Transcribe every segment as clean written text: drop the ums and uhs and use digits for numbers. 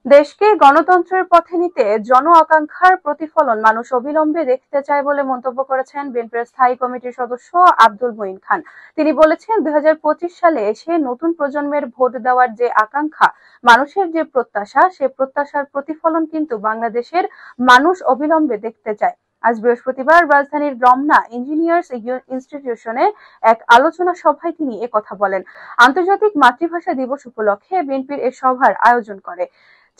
দেশকে গণতন্ত্রের পথে নিতে জন আকাঙ্ক্ষার প্রতিফলন মানুষ অবিলম্বে দেখতে চায় বলে মন্তব্য করেছেন বিএনপির স্থায়ী কমিটির সদস্য আব্দুল মঈন খান। তিনি বলেছেন, ২০২৫ সালে এসে নতুন প্রজন্মের ভোট দেওয়ার যে আকাঙ্ক্ষা, মানুষের যে প্রত্যাশা, সে প্রত্যাশার প্রতিফলন কিন্তু বাংলাদেশের মানুষ অবিলম্বে দেখতে চায়। আজ বৃহস্পতিবার রাজধানীর রমনা ইঞ্জিনিয়ার্স ইনস্টিটিউশনে এক আলোচনা সভায় তিনি একথা বলেন। আন্তর্জাতিক মাতৃভাষা দিবস উপলক্ষে বিএনপির এ সভার আয়োজন করে।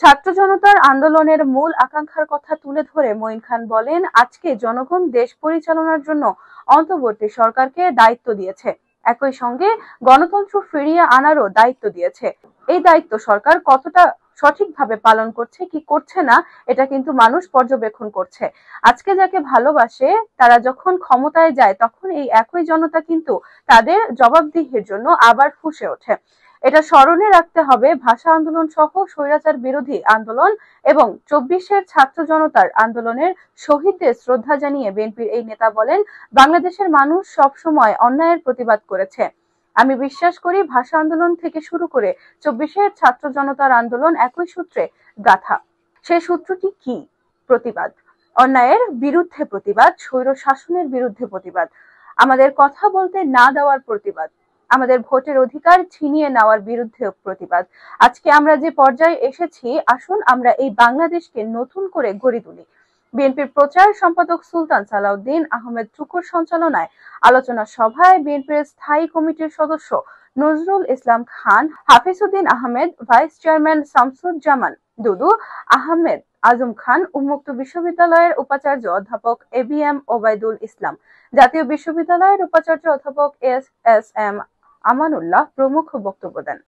ছাত্র জনতার আন্দোলনের মূল আকাঙ্ক্ষার কথা তুলে ধরে মঈন খান বলেন, আজকে জনগণ দেশ পরিচালনার জন্য অন্তর্বর্তী সরকারকে দায়িত্ব দিয়েছে, একই সঙ্গে গণতন্ত্র ফিরিয়ে আনারও দায়িত্ব দিয়েছে। এই দায়িত্ব সরকার কতটা সঠিকভাবে পালন করছে কি করছে না, এটা কিন্তু মানুষ পর্যবেক্ষণ করছে। আজকে যাকে ভালোবাসে তারা যখন ক্ষমতায় যায়, তখন এই একই জনতা কিন্তু তাদের জবাবদিহির জন্য আবার ফুঁসে ওঠে। এটা স্মরণে রাখতে হবে, ভাষা আন্দোলন সহ স্বৈরাচার বিরোধী আন্দোলন এবং ২৪-এর ছাত্র জনতার আন্দোলনের শহীদদের শ্রদ্ধা জানিয়ে বিএনপির এই নেতা বলেন, বাংলাদেশের মানুষ সব সময় অন্যায়ের প্রতিবাদ করেছে। আমি বিশ্বাস করি, ভাষা আন্দোলন থেকে শুরু করে ২৪-এর ছাত্র জনতার আন্দোলন একই সূত্রে গাঁথা। সেই সূত্রটি কি? প্রতিবাদ, অন্যায়ের বিরুদ্ধে প্রতিবাদ, স্বৈর শাসনের বিরুদ্ধে প্রতিবাদ, আমাদের কথা বলতে না দেওয়ার প্রতিবাদ, আমাদের ভোটের অধিকার ছিনিয়ে নেওয়ার বিরুদ্ধে প্রতিবাদ। আজকে আমরা যে পর্যায়ে এসেছি, আসুন আমরা এই বাংলাদেশকে নতুন করে গড়ে তুলি। বিএনপির প্রচার সম্পাদক সুলতান সালাউদ্দিন আহমেদ টুকুর সঞ্চালনায় আলোচনা সভায় বিএনপির স্থায়ী কমিটির সদস্য নজরুল ইসলাম খান, হাফিজউদ্দিন আহমেদ, ভাইস চেয়ারম্যান শামসুজ্জামান দুদু, আহমেদ আজম খান, উন্মুক্ত বিশ্ববিদ্যালয়ের উপাচার্য অধ্যাপক এবিএম ওবায়দুল ইসলাম, জাতীয় বিশ্ববিদ্যালয়ের উপাচার্য অধ্যাপক এস এস এম আমানুল্লাহ প্রমুখ বক্তব্য দেন।